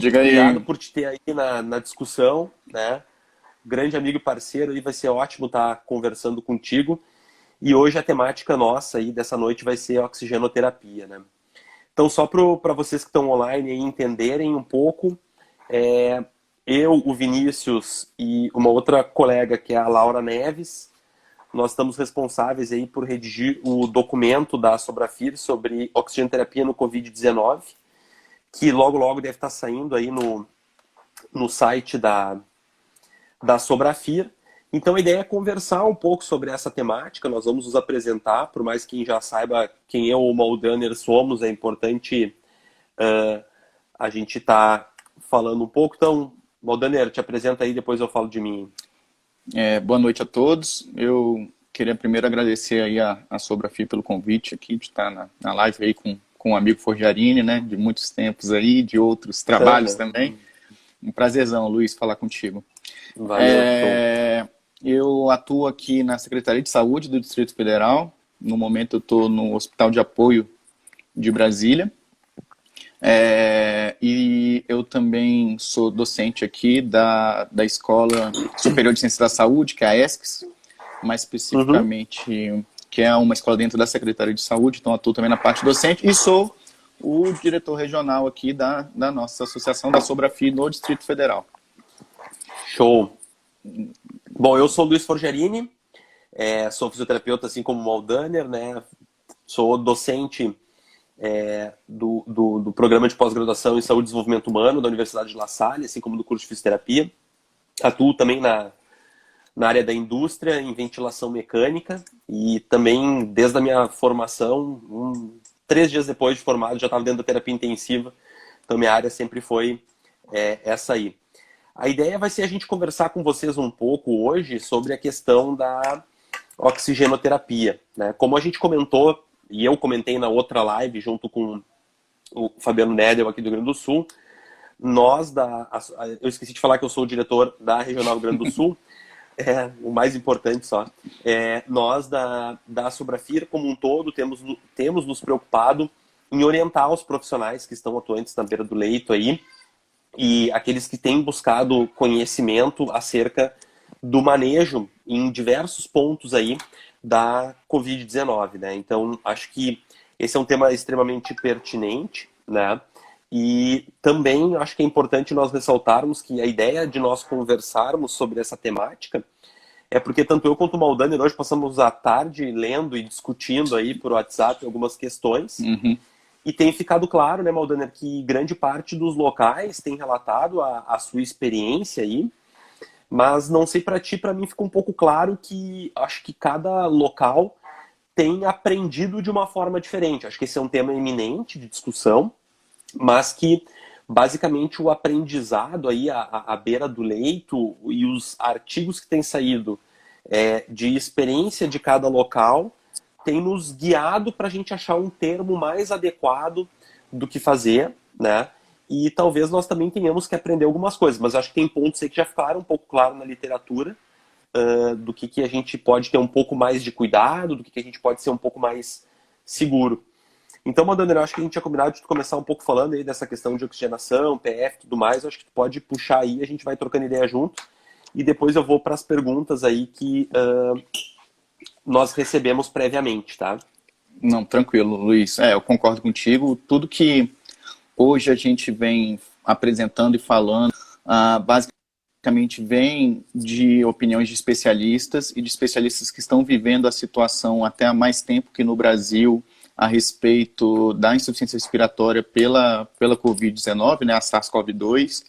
Diga Obrigado aí. por te ter aí na discussão, né? Grande amigo e parceiro, aí vai ser ótimo estar conversando contigo. E hoje a temática nossa aí dessa noite vai ser oxigenoterapia, né? Então, só para vocês que estão online aí entenderem um pouco, é, eu, o Vinícius e uma outra colega que é a Laura Neves, nós estamos responsáveis aí por redigir o documento da Sobrafir sobre oxigenoterapia no Covid-19, que logo logo deve estar saindo aí no site da Sobrafir. Então a ideia é conversar um pouco sobre essa temática, nós vamos nos apresentar, por mais que quem já saiba quem eu ou o Maldaner somos, é importante a gente estar falando um pouco. Então, Maldaner, te apresenta aí, depois eu falo de mim. Boa noite a todos. Eu queria primeiro agradecer aí a Sobrafir pelo convite aqui, de estar na live aí com o amigo Forgiarini, né, de muitos tempos aí, de outros trabalhos também. Um prazerzão, Luiz, falar contigo. Valeu, show. Eu atuo aqui na Secretaria de Saúde do Distrito Federal. No momento eu estou no Hospital de Apoio de Brasília. E eu também sou docente aqui da Escola Superior de Ciências da Saúde, que é a ESCS, mais especificamente, que é uma escola dentro da Secretaria de Saúde, então atuo também na parte docente, e sou o diretor regional aqui da nossa associação da Sobrafir no Distrito Federal. Show. Bom, eu sou o Luiz Forgiarini, sou fisioterapeuta assim como o Maldaner, né? Sou docente do programa de pós-graduação em Saúde e Desenvolvimento Humano da Universidade de La Salle, assim como do curso de fisioterapia. Atuo também na área da indústria, em ventilação mecânica, e também desde a minha formação, 3 dias depois de formado, já estava dentro da terapia intensiva, então minha área sempre foi essa aí. A ideia vai ser a gente conversar com vocês um pouco hoje sobre a questão da oxigenoterapia, né? Como a gente comentou, e eu comentei na outra live, junto com o Fabiano Nedel aqui do Rio Grande do Sul, eu esqueci de falar que eu sou o diretor da Regional Rio Grande do Sul, o mais importante só. Nós da Sobrafir, como um todo, temos nos preocupado em orientar os profissionais que estão atuantes na beira do leito aí, e aqueles que têm buscado conhecimento acerca do manejo em diversos pontos aí da Covid-19, né? Então, acho que esse é um tema extremamente pertinente, né? E também acho que é importante nós ressaltarmos que a ideia de nós conversarmos sobre essa temática é porque tanto eu quanto o Maldaner hoje passamos a tarde lendo e discutindo aí por WhatsApp algumas questões. E tem ficado claro, né, Maldaner, que grande parte dos locais tem relatado a sua experiência aí, mas não sei para ti, para mim fica um pouco claro que acho que cada local tem aprendido de uma forma diferente. Acho que esse é um tema eminente de discussão, mas que basicamente o aprendizado aí à beira do leito e os artigos que têm saído de experiência de cada local tem nos guiado para a gente achar um termo mais adequado do que fazer, né? E talvez nós também tenhamos que aprender algumas coisas, mas acho que tem pontos aí que já ficaram um pouco claro na literatura, do que a gente pode ter um pouco mais de cuidado, do que a gente pode ser um pouco mais seguro. Então, Madonna, eu acho que a gente tinha combinado de começar um pouco falando aí dessa questão de oxigenação, PF e tudo mais. Eu acho que tu pode puxar aí, a gente vai trocando ideia junto, e depois eu vou para as perguntas aí que nós recebemos previamente, tá? Não, tranquilo, Luiz. Eu concordo contigo. Tudo que hoje a gente vem apresentando e falando, basicamente vem de opiniões de especialistas e de especialistas que estão vivendo a situação até há mais tempo que no Brasil a respeito da insuficiência respiratória pela Covid-19, né, a SARS-CoV-2.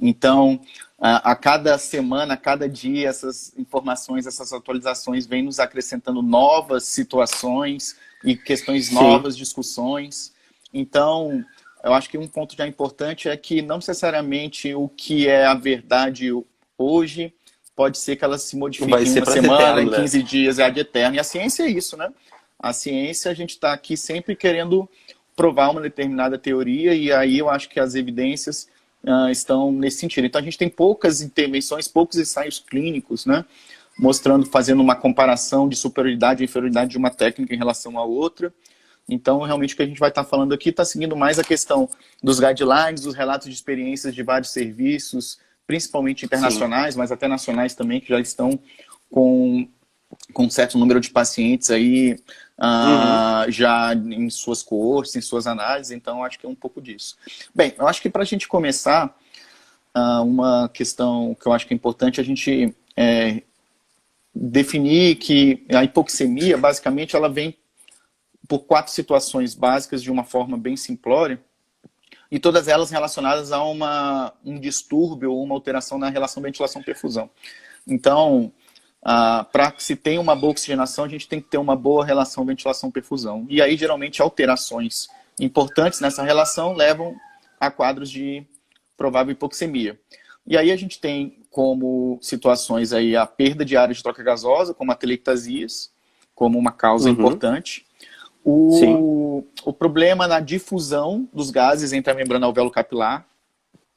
Então, a cada semana, a cada dia, essas informações, essas atualizações vêm nos acrescentando novas situações e questões novas, discussões. Então, eu acho que um ponto já importante é que não necessariamente o que é a verdade hoje pode ser que ela se modifique em uma semana, em 15 dias, é ad eterno. E a ciência é isso, né? A ciência, a gente está aqui sempre querendo provar uma determinada teoria e aí eu acho que as evidências estão nesse sentido. Então a gente tem poucas intervenções, poucos ensaios clínicos, né? Mostrando, fazendo uma comparação de superioridade e inferioridade de uma técnica em relação à outra. Então, realmente, o que a gente vai estar falando aqui está seguindo mais a questão dos guidelines, dos relatos de experiências de vários serviços, principalmente Sim. internacionais, mas até nacionais também, que já estão com um certo número de pacientes aí Uhum. já em suas coortes, em suas análises, então acho que é um pouco disso. Bem, eu acho que para a gente começar, uma questão que eu acho que é importante a gente definir que a hipoxemia, basicamente, ela vem por 4 situações básicas de uma forma bem simplória, e todas elas relacionadas a um distúrbio ou uma alteração na relação ventilação-perfusão. Então, para que se tenha uma boa oxigenação, a gente tem que ter uma boa relação ventilação-perfusão. E aí, geralmente, alterações importantes nessa relação levam a quadros de provável hipoxemia. E aí a gente tem como situações aí a perda de área de troca gasosa, como atelectasias, como uma causa Uhum. importante. Sim. O problema na difusão dos gases entre a membrana alvéolo-capilar,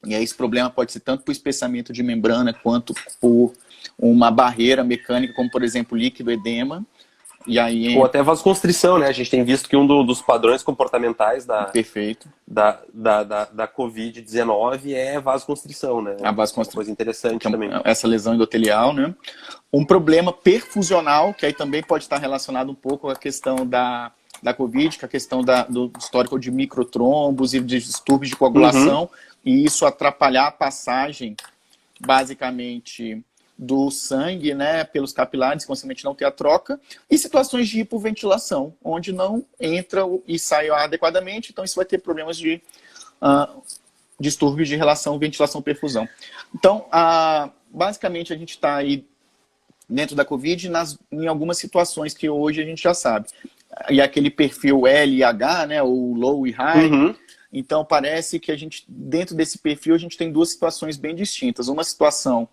e aí esse problema pode ser tanto por espessamento de membrana quanto por uma barreira mecânica, como por exemplo líquido edema. E Ou aí, até vasoconstrição, né? A gente tem visto que um dos padrões comportamentais perfeito, da Covid-19 é vasoconstrição, né? a É uma coisa interessante também. essa lesão endotelial, né? Um problema perfusional, que aí também pode estar relacionado um pouco à questão da Covid, com a questão do histórico de microtrombos e de distúrbios de Uhum. coagulação, e isso atrapalhar a passagem, basicamente, do sangue, né, pelos capilares, consequentemente não ter a troca, e situações de hipoventilação, onde não entra e sai adequadamente, então isso vai ter problemas de distúrbios de relação ventilação-perfusão. Então, basicamente, a gente está aí dentro da Covid em algumas situações que hoje a gente já sabe. E aquele perfil L e H, né, o low e high. Uhum. Então, parece que a gente, dentro desse perfil, a gente tem duas situações bem distintas. Uma situação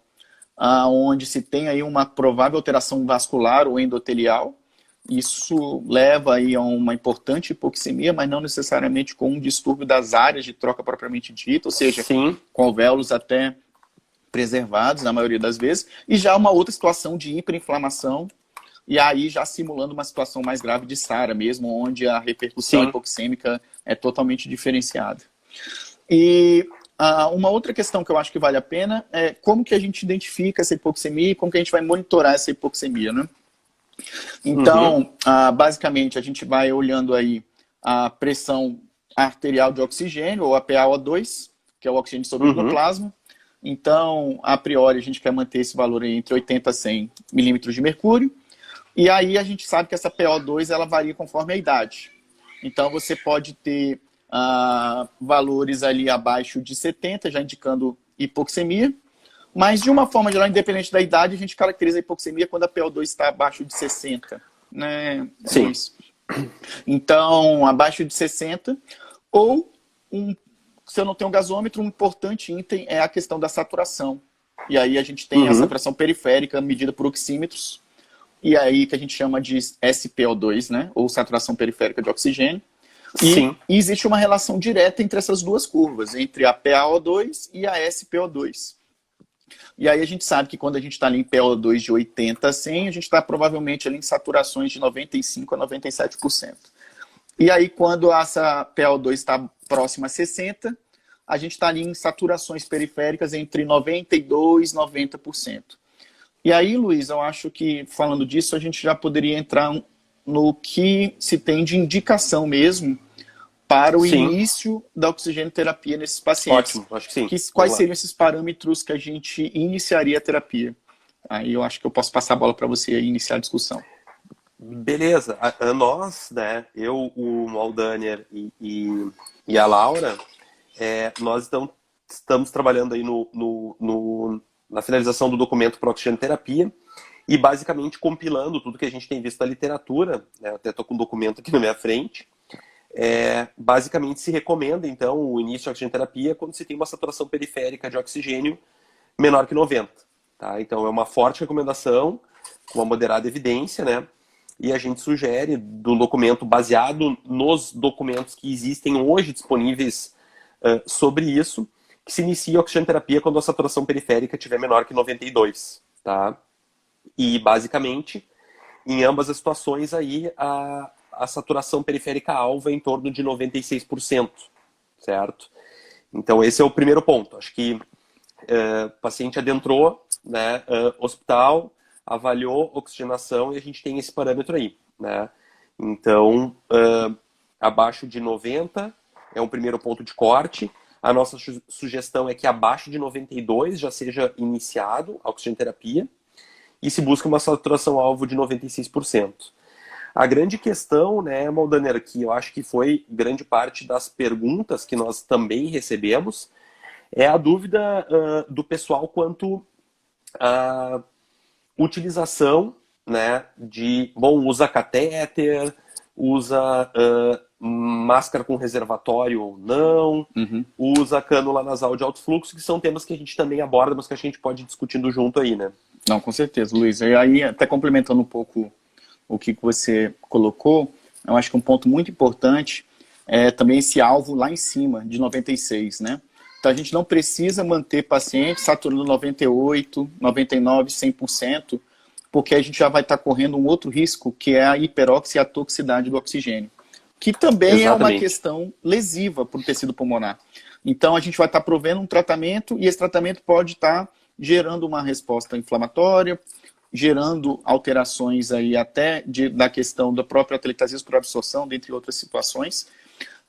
onde se tem aí uma provável alteração vascular ou endotelial. Isso leva aí a uma importante hipoxemia, mas não necessariamente com um distúrbio das áreas de troca propriamente dita, ou seja, Sim. com alvéolos até preservados na maioria das vezes, e já uma outra situação de hiperinflamação, e aí já simulando uma situação mais grave de SARA mesmo, onde a repercussão Sim. hipoxêmica é totalmente diferenciada. E uma outra questão que eu acho que vale a pena é como que a gente identifica essa hipoxemia e como que a gente vai monitorar essa hipoxemia, né? Uhum. Então, basicamente, a gente vai olhando aí a pressão arterial de oxigênio, ou a PaO2, que é o oxigênio dissolvido no Uhum. plasma. Então, a priori, a gente quer manter esse valor aí entre 80 a 100 milímetros de mercúrio. E aí a gente sabe que essa PO2 ela varia conforme a idade. Então, você pode ter valores ali abaixo de 70, já indicando hipoxemia. Mas, de uma forma geral, independente da idade, a gente caracteriza a hipoxemia quando a PO2 está abaixo de 60, né, Sim. Luiz? Então, abaixo de 60, ou, se eu não tenho um gasômetro, um importante item é a questão da saturação. E aí a gente tem a Uhum. saturação periférica medida por oxímetros, e aí que a gente chama de SPO2, né, ou saturação periférica de oxigênio. E Sim. existe uma relação direta entre essas duas curvas, entre a PaO2 e a SPO2. E aí a gente sabe que quando a gente está ali em PO2 de 80 a 100, a gente está provavelmente ali em saturações de 95 a 97%. E aí quando essa PO2 está próxima a 60, a gente está ali em saturações periféricas entre 92 e 90%. E aí, Luiz, eu acho que falando disso, a gente já poderia entrar no que se tem de indicação mesmo para o Sim. início da oxigenoterapia nesses pacientes. Ótimo. Acho que sim. Quais Vamos lá. seriam esses parâmetros que a gente iniciaria a terapia? Aí eu acho que eu posso passar a bola para você e iniciar a discussão. Beleza. Nós, né? Eu, o Maldaner e a Laura, nós estamos trabalhando aí na finalização do documento para oxigenoterapia e basicamente compilando tudo que a gente tem visto na literatura, né? Eu até estou com um documento aqui na minha frente. Basicamente se recomenda, então, o início da oxigenoterapia quando se tem uma saturação periférica de oxigênio menor que 90. Tá? Então, é uma forte recomendação, com uma moderada evidência, né? E a gente sugere do documento, baseado nos documentos que existem hoje disponíveis sobre isso, que se inicie a oxigenoterapia quando a saturação periférica estiver menor que 92. Tá? E, basicamente, em ambas as situações, aí, a saturação periférica alva é em torno de 96%, certo? Então, esse é o primeiro ponto. Acho que o paciente adentrou, né, hospital, avaliou oxigenação e a gente tem esse parâmetro aí, né? Então, abaixo de 90 é um primeiro ponto de corte. A nossa sugestão é que abaixo de 92 já seja iniciado a oxigenoterapia e se busca uma saturação-alvo de 96%. A grande questão, né, Maldaner, que eu acho que foi grande parte das perguntas que nós também recebemos, é a dúvida do pessoal quanto à utilização, né, usa catéter, usa máscara com reservatório ou não, usa cânula nasal de alto fluxo, que são temas que a gente também aborda, mas que a gente pode ir discutindo junto aí, né? Não, com certeza, Luiz. E aí, até complementando um pouco o que você colocou, eu acho que um ponto muito importante é também esse alvo lá em cima, de 96, né? Então, a gente não precisa manter paciente saturando 98, 99, 100%, porque a gente já vai estar correndo um outro risco, que é a hiperóxia e a toxicidade do oxigênio, que também é uma questão lesiva para o tecido pulmonar. Então, a gente vai estar provendo um tratamento e esse tratamento pode estar gerando uma resposta inflamatória, gerando alterações aí até da questão da própria atelectasia por absorção, dentre outras situações.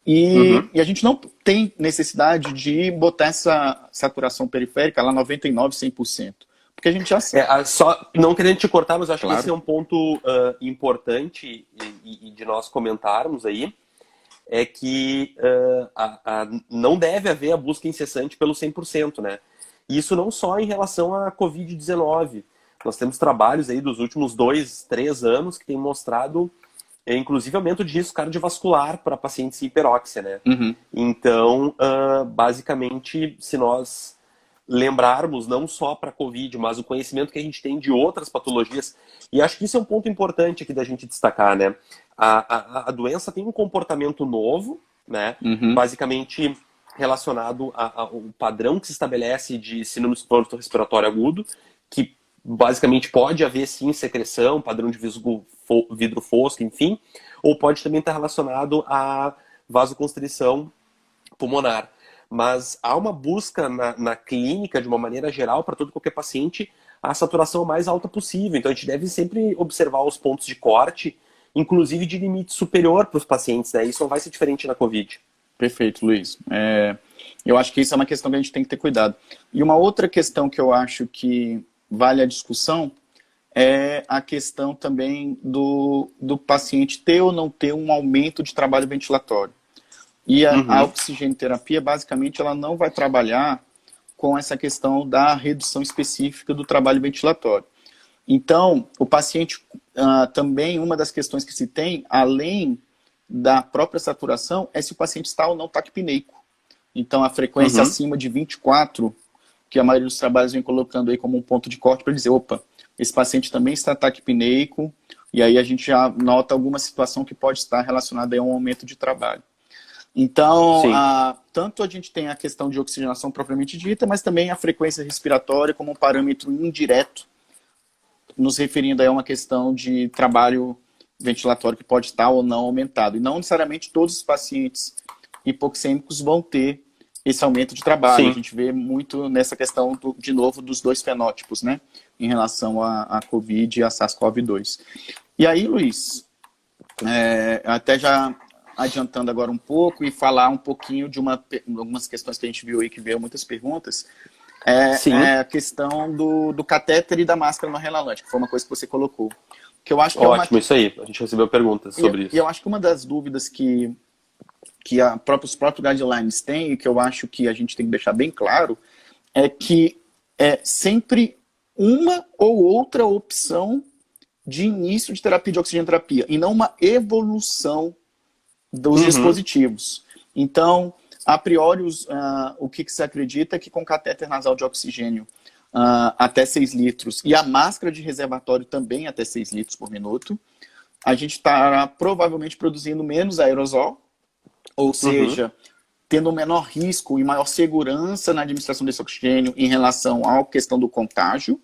E a gente não tem necessidade de botar essa saturação periférica lá 99, 100%. Porque a gente já sabe. Só não querendo te cortar, mas acho que esse é um ponto importante e de nós comentarmos aí, é que não deve haver a busca incessante pelo 100%, né? E isso não só em relação à Covid-19. Nós temos trabalhos aí dos últimos 2, 3 anos que têm mostrado, inclusive, aumento de risco cardiovascular para pacientes em hiperóxia, né? Então, basicamente, se nós lembrarmos não só para a Covid, mas o conhecimento que a gente tem de outras patologias, e acho que isso é um ponto importante aqui da gente destacar, né? A doença tem um comportamento novo, né? Basicamente relacionado ao padrão que se estabelece de síndrome respiratório agudo, que basicamente pode haver sim secreção, padrão de vidro fosco, enfim, ou pode também estar relacionado à vasoconstrição pulmonar. Mas há uma busca na clínica, de uma maneira geral, para todo e qualquer paciente, a saturação mais alta possível. Então a gente deve sempre observar os pontos de corte, inclusive de limite superior para os pacientes, né? Isso não vai ser diferente na Covid. Perfeito, Luiz. Eu acho que isso é uma questão que a gente tem que ter cuidado. E uma outra questão que eu acho que vale a discussão é a questão também do paciente ter ou não ter um aumento de trabalho ventilatório. E a oxigenoterapia, basicamente, ela não vai trabalhar com essa questão da redução específica do trabalho ventilatório. Então, o paciente, também, uma das questões que se tem, além da própria saturação, é se o paciente está ou não taquipneico. Então, a frequência acima de 24, que a maioria dos trabalhos vem colocando aí como um ponto de corte para dizer, opa, esse paciente também está taquipneico, e aí a gente já nota alguma situação que pode estar relacionada a um aumento de trabalho. Então, tanto a gente tem a questão de oxigenação propriamente dita, mas também a frequência respiratória como um parâmetro indireto, nos referindo a uma questão de trabalho ventilatório que pode estar ou não aumentado. E não necessariamente todos os pacientes hipoxêmicos vão ter esse aumento de trabalho. Sim. A gente vê muito nessa questão, de novo, dos dois fenótipos, né? Em relação à COVID e a SARS-CoV-2. E aí, Luiz, até já adiantando agora um pouco e falar um pouquinho de algumas questões que a gente viu aí, que veio muitas perguntas, a questão do catéter e da máscara no relante, que foi uma coisa que você colocou. Que eu acho que ótimo, isso aí. A gente recebeu perguntas sobre isso. E eu acho que uma das dúvidas que os próprios guidelines têm, e que eu acho que a gente tem que deixar bem claro, é que é sempre uma ou outra opção de início de terapia de oxigenoterapia, e não uma evolução dos dispositivos. Então, a priori, o que se acredita é que com catéter nasal de oxigênio até 6 litros e a máscara de reservatório também até 6 litros por minuto, a gente estará provavelmente produzindo menos aerosol, ou seja, tendo um menor risco e maior segurança na administração desse oxigênio em relação à questão do contágio,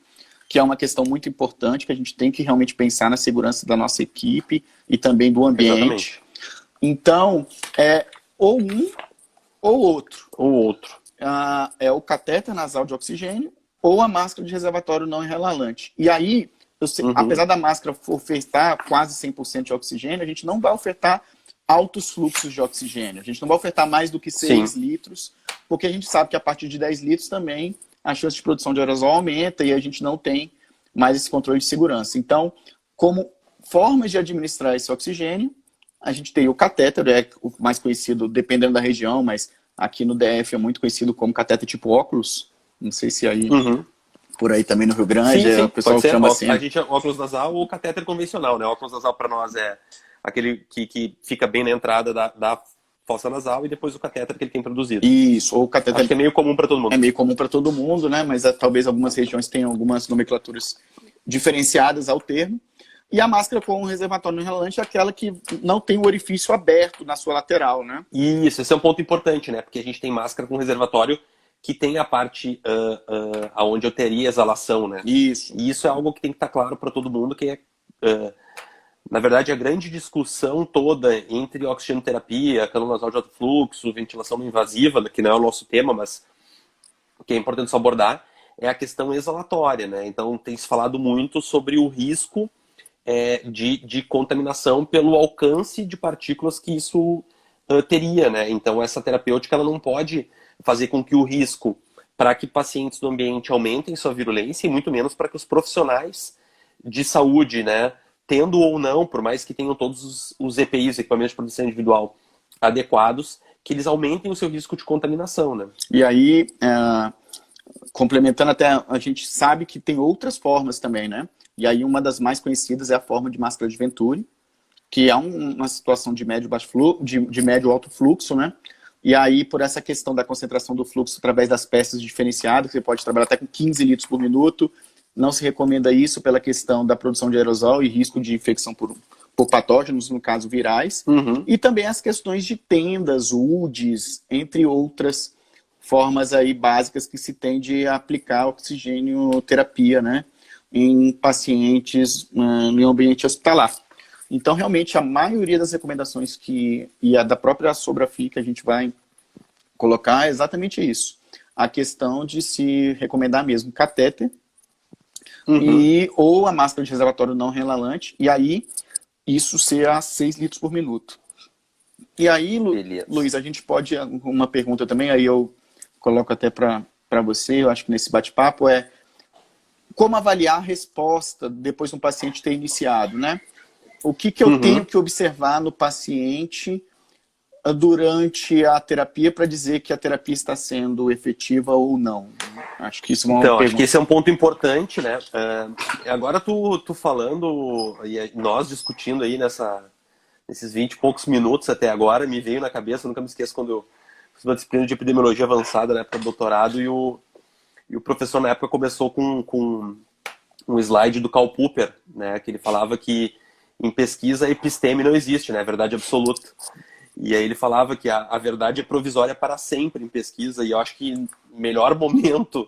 que é uma questão muito importante, que a gente tem que realmente pensar na segurança da nossa equipe e também do ambiente. Exatamente. Então, ou um ou outro. Ou outro. É o catéter nasal de oxigênio ou a máscara de reservatório não enrelante. E aí, apesar da máscara ofertar quase 100% de oxigênio, a gente não vai ofertar altos fluxos de oxigênio. A gente não vai ofertar mais do que 6 litros, porque a gente sabe que a partir de 10 litros também a chance de produção de aerosol aumenta e a gente não tem mais esse controle de segurança. Então, como formas de administrar esse oxigênio, a gente tem o catéter, é o mais conhecido, dependendo da região, mas aqui no DF é muito conhecido como catéter tipo óculos. Não sei se aí, por aí também no Rio Grande, sim, o pessoal chama assim. A gente óculos nasal ou catéter convencional, né? Óculos nasal para nós é aquele que fica bem na entrada da fossa nasal e depois o catéter que ele tem produzido. Isso, ou o catéter... Acho que é meio comum para todo mundo. É meio comum para todo mundo, né? Mas talvez algumas regiões tenham algumas nomenclaturas diferenciadas ao termo. E a máscara com um reservatório não enrolante é aquela que não tem o orifício aberto na sua lateral, né? Isso, esse é um ponto importante, né? Porque a gente tem máscara com reservatório que tem a parte onde eu teria exalação, né? Isso. E isso é algo que tem que estar claro para todo mundo, que na verdade, a grande discussão toda entre oxigenoterapia, cânula nasal de alto fluxo, ventilação não invasiva, que não é o nosso tema, mas que é importante só abordar, é a questão exalatória, né? Então, tem se falado muito sobre o risco de contaminação pelo alcance de partículas que isso teria, né? Então, essa terapêutica ela não pode fazer com que o risco para que pacientes do ambiente aumentem sua virulência e muito menos para que os profissionais de saúde, né, tendo ou não, por mais que tenham todos os EPIs, equipamentos de proteção individual, adequados, que eles aumentem o seu risco de contaminação, né? E aí, complementando até, a gente sabe que tem outras formas também, né? E aí uma das mais conhecidas é a forma de máscara de Venturi, que é uma situação de médio baixo fluxo, de médio alto fluxo, né? E aí, por essa questão da concentração do fluxo através das peças diferenciadas, você pode trabalhar até com 15 litros por minuto. Não se recomenda isso pela questão da produção de aerosol e risco de infecção por patógenos, no caso virais. E também as questões de tendas, UDIs, entre outras formas aí básicas que se tem de aplicar oxigênio-terapia, né, em pacientes em ambiente hospitalar. Então, realmente, a maioria das recomendações e a da própria Sobrafir que a gente vai colocar é exatamente isso. A questão de se recomendar mesmo catéter ou a máscara de reservatório não relalante, e aí isso ser a 6 litros por minuto. E aí, Luiz, a gente pode, uma pergunta também, aí eu coloco até para você, eu acho que nesse bate-papo, como avaliar a resposta depois de um paciente ter iniciado, né? O que eu tenho que observar no paciente durante a terapia para dizer que a terapia está sendo efetiva ou não? Acho que isso é uma pergunta. Acho que esse é um ponto importante, né? Agora tu falando e nós discutindo aí nesses 20 e poucos minutos até agora, me veio na cabeça, eu nunca me esqueço quando eu fiz uma disciplina de epidemiologia avançada, né, para doutorado, e o professor na época começou com um slide do Karl Popper, né, que ele falava que em pesquisa a episteme não existe, né, a verdade absoluta. E aí ele falava que a verdade é provisória para sempre em pesquisa, e eu acho que o melhor momento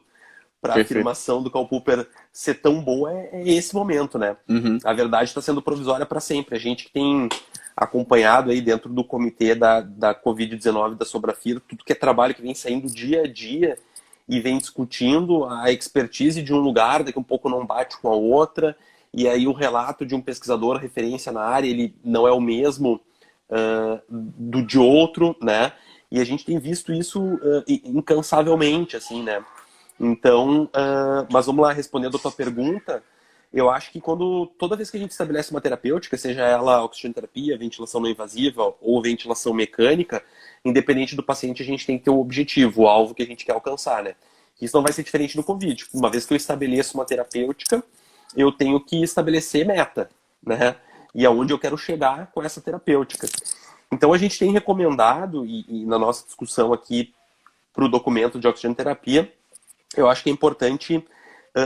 para a afirmação do Karl Popper ser tão boa é esse momento, né? A verdade está sendo provisória para sempre. A gente que tem acompanhado aí dentro do comitê da Covid-19 da Sobrafir, tudo que é trabalho que vem saindo dia a dia e vem discutindo a expertise de um lugar, daqui um pouco não bate com a outra, e aí o relato de um pesquisador, referência na área, ele não é o mesmo do de outro, né? E a gente tem visto isso incansavelmente, assim, né? Então, mas vamos lá, respondendo a tua pergunta, eu acho que toda vez que a gente estabelece uma terapêutica, seja ela oxigenoterapia, ventilação não invasiva ou ventilação mecânica, independente do paciente, a gente tem que ter um objetivo, o alvo que a gente quer alcançar, né? Isso não vai ser diferente no Covid. Uma vez que eu estabeleço uma terapêutica, eu tenho que estabelecer meta, né? E aonde eu quero chegar com essa terapêutica. Então a gente tem recomendado, e na nossa discussão aqui para o documento de oxigenoterapia, eu acho que é importante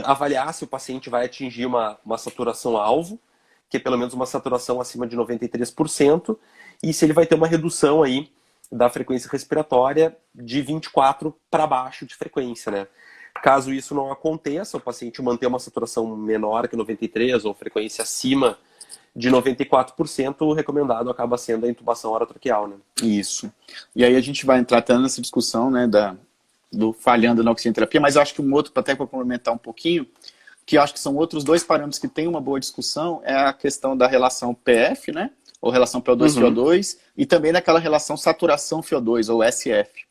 avaliar se o paciente vai atingir uma saturação-alvo, que é pelo menos uma saturação acima de 93%, e se ele vai ter uma redução aí da frequência respiratória de 24 para baixo de frequência, né? Caso isso não aconteça, o paciente manter uma saturação menor que 93% ou frequência acima de 94%, o recomendado acaba sendo a intubação orotraqueal, né? Isso. E aí a gente vai entrar até nessa discussão, né, do falhando na oxigenoterapia, mas eu acho que um outro, até para complementar um pouquinho, que eu acho que são outros dois parâmetros que tem uma boa discussão, é a questão da relação PF, né, ou relação PO2-FiO2, e também daquela relação saturação-FiO2, ou SF.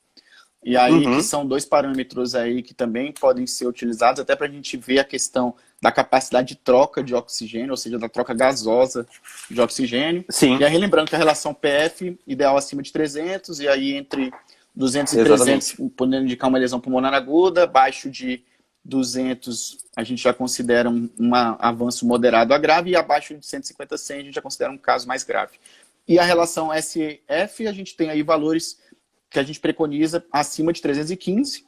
E aí que são dois parâmetros aí que também podem ser utilizados até para a gente ver a questão da capacidade de troca de oxigênio, ou seja, da troca gasosa de oxigênio. Sim. E aí lembrando que a relação PF, ideal acima de 300, e aí entre 200 e Exatamente. 300 podendo indicar uma lesão pulmonar aguda, abaixo de 200 a gente já considera um avanço moderado a grave, e abaixo de 150 a 100 a gente já considera um caso mais grave. E a relação SF, a gente tem aí valores que a gente preconiza acima de 315,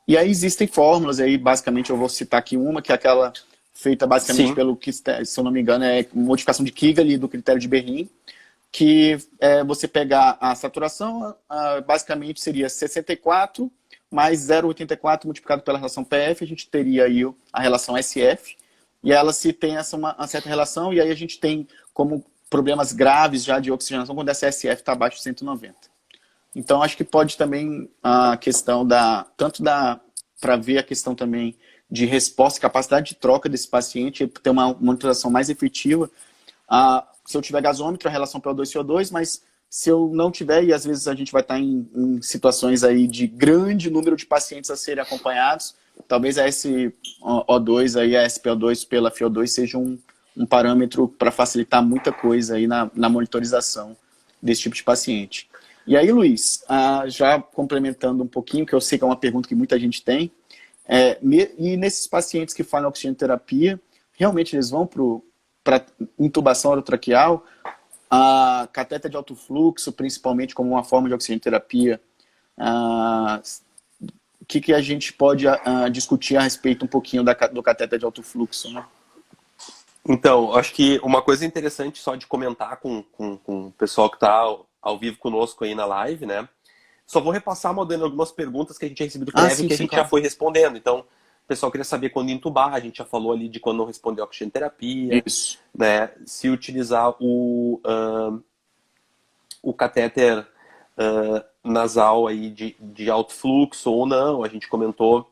e aí existem fórmulas, aí basicamente eu vou citar aqui uma, que é aquela feita basicamente pelo que, se eu não me engano, é modificação de Kigali do critério de Berrin, que você pegar a saturação, basicamente seria 64 mais 0,84 multiplicado pela relação PF, a gente teria aí a relação SF, e ela se tem uma certa relação, e aí a gente tem como problemas graves já de oxigenação quando essa SF está abaixo de 190. Então, acho que pode também a questão para ver a questão também de resposta, capacidade de troca desse paciente, ter uma monitorização mais efetiva. Se eu tiver gasômetro, a relação PO2-CO2, mas se eu não tiver, e às vezes a gente vai estar em situações aí de grande número de pacientes a serem acompanhados, talvez a SO2, aí, a SPO2 pela FiO2 seja um parâmetro para facilitar muita coisa aí na monitorização desse tipo de paciente. E aí, Luiz, já complementando um pouquinho, que eu sei que é uma pergunta que muita gente tem, e nesses pacientes que fazem oxigenoterapia, realmente eles vão para intubação orotraqueal, a catéter de alto fluxo, principalmente como uma forma de oxigenoterapia, o que a gente pode discutir a respeito um pouquinho do catéter de alto fluxo, né? Então, acho que uma coisa interessante só de comentar com o pessoal que está ao vivo conosco aí na live, né? Só vou repassar, Modena, algumas perguntas que a gente tinha recebido prévio que a gente já foi respondendo. Então, o pessoal queria saber quando entubar, a gente já falou ali de quando não responder a oxigenoterapia. Isso. Né? Se utilizar o catéter nasal aí de alto fluxo ou não. A gente comentou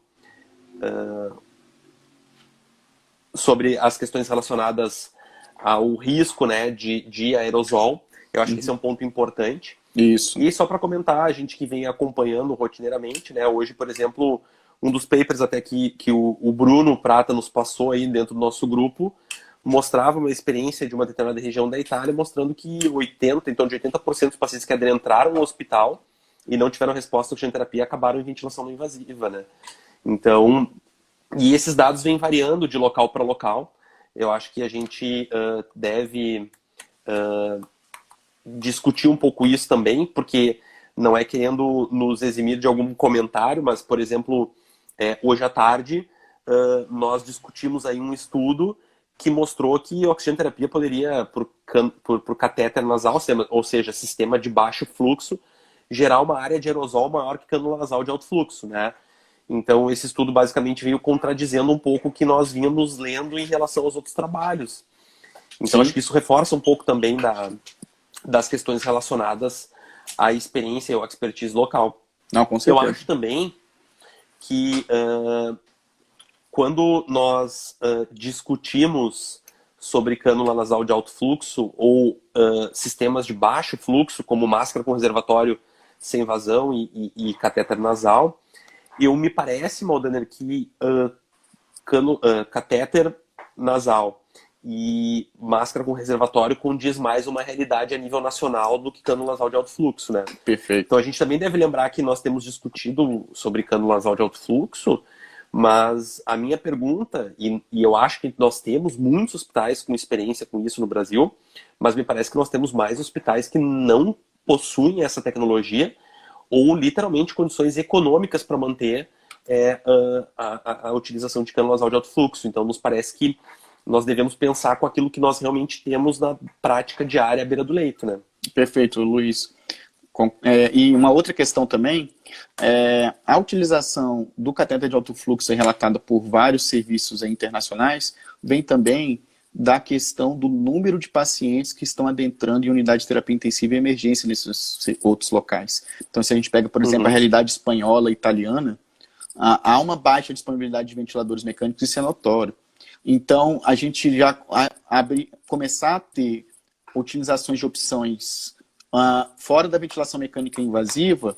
sobre as questões relacionadas ao risco, né, de aerosol. Eu acho que esse é um ponto importante. Isso. E só para comentar, a gente que vem acompanhando rotineiramente, né, hoje, por exemplo, um dos papers até que o Bruno Prata nos passou aí dentro do nosso grupo, mostrava uma experiência de uma determinada região da Itália, mostrando que então de 80% dos pacientes que adentraram no hospital e não tiveram resposta à oxigenoterapia acabaram em ventilação não invasiva, né? Então, e esses dados vêm variando de local para local. Eu acho que a gente deve discutir um pouco isso também, porque não é querendo nos eximir de algum comentário, mas, por exemplo, hoje à tarde nós discutimos aí um estudo que mostrou que a oxigenoterapia poderia, por catéter nasal, ou seja, sistema de baixo fluxo, gerar uma área de aerosol maior que cânula nasal de alto fluxo, né? Então, esse estudo basicamente veio contradizendo um pouco o que nós vínhamos lendo em relação aos outros trabalhos. Então, acho que isso reforça um pouco também das questões relacionadas à experiência ou à expertise local. Não, com certeza. Eu acho também que quando nós discutimos sobre cânula nasal de alto fluxo ou sistemas de baixo fluxo, como máscara com reservatório sem vazão e catéter nasal, me parece, Maldaner, que catéter nasal e máscara com reservatório condiz mais uma realidade a nível nacional do que cânula nasal de alto fluxo, né? Perfeito. Então a gente também deve lembrar que nós temos discutido sobre cânula nasal de alto fluxo, mas a minha pergunta, e eu acho que nós temos muitos hospitais com experiência com isso no Brasil, mas me parece que nós temos mais hospitais que não possuem essa tecnologia ou literalmente condições econômicas para manter a utilização de cânula nasal de alto fluxo. Então nos parece que nós devemos pensar com aquilo que nós realmente temos na prática diária à beira do leito, né? Perfeito, Luiz. E uma outra questão também, a utilização do catéter de alto fluxo é relatada por vários serviços internacionais, vem também da questão do número de pacientes que estão adentrando em unidade de terapia intensiva e emergência nesses outros locais. Então, se a gente pega, por exemplo, a realidade espanhola e italiana, há uma baixa disponibilidade de ventiladores mecânicos, isso é notório. Então, a gente já começar a ter utilizações de opções fora da ventilação mecânica invasiva,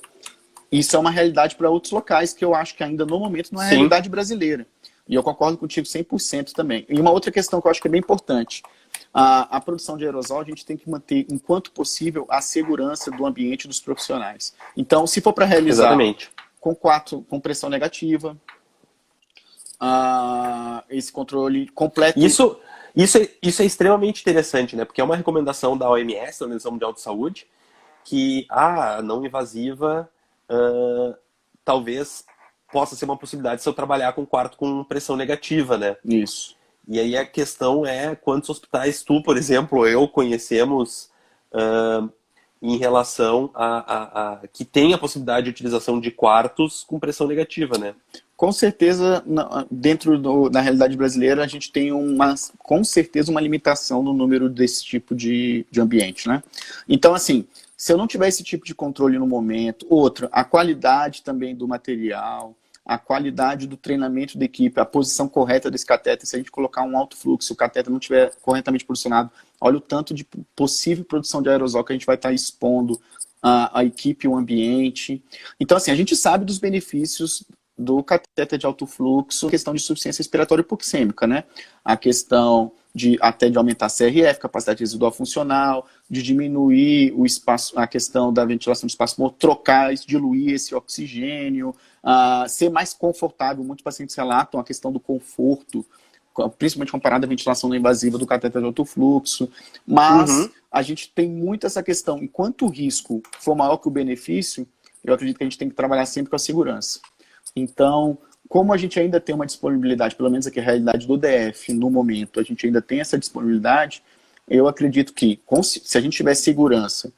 isso é uma realidade para outros locais que eu acho que ainda no momento não é a realidade brasileira. E eu concordo contigo 100% também. E uma outra questão que eu acho que é bem importante, a produção de aerosol a gente tem que manter, enquanto possível, a segurança do ambiente dos profissionais. Então, se for para realizar com pressão negativa, esse controle completo... Isso é extremamente interessante, né? Porque é uma recomendação da OMS, da Organização Mundial de Saúde, que a não invasiva talvez possa ser uma possibilidade se eu trabalhar com quarto com pressão negativa, né? Isso. E aí a questão é quantos hospitais tu, por exemplo, eu conhecemos em relação a que tem a possibilidade de utilização de quartos com pressão negativa, né? Com certeza, dentro da realidade brasileira, a gente tem com certeza uma limitação no número desse tipo de ambiente, né? Então, assim, se eu não tiver esse tipo de controle no momento, a qualidade também do material, a qualidade do treinamento da equipe, a posição correta desse catéter, se a gente colocar um alto fluxo, se o catéter não estiver corretamente posicionado, olha o tanto de possível produção de aerosol que a gente vai estar expondo a equipe e o ambiente. Então, assim, a gente sabe dos benefícios do catéter de alto fluxo, a questão de insuficiência respiratória hipoxêmica, né? A questão até de aumentar a CRF, capacidade residual funcional, de diminuir o espaço, a questão da ventilação do espaço morto, diluir esse oxigênio, ser mais confortável. Muitos pacientes relatam a questão do conforto, principalmente comparado à ventilação não invasiva do catéter de alto fluxo, mas a gente tem muito essa questão, enquanto o risco for maior que o benefício, eu acredito que a gente tem que trabalhar sempre com a segurança. Então, como a gente ainda tem uma disponibilidade, pelo menos aqui a realidade do DF, no momento, a gente ainda tem essa disponibilidade, eu acredito que, se a gente tiver segurança,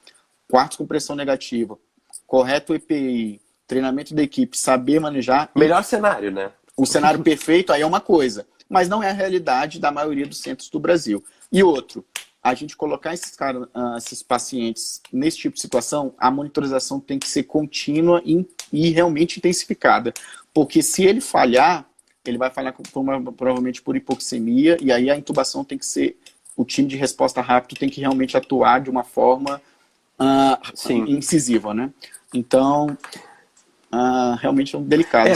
quartos com pressão negativa, correto EPI, treinamento da equipe, saber manejar... Melhor cenário, né? O cenário perfeito aí é uma coisa, mas não é a realidade da maioria dos centros do Brasil. E outro, a gente colocar esses pacientes nesse tipo de situação, a monitorização tem que ser contínua e realmente intensificada. Porque se ele falhar, ele vai falhar provavelmente por hipoxemia, e aí a intubação tem que ser, o time de resposta rápido tem que realmente atuar de uma forma incisiva, né? Então, realmente é um delicado.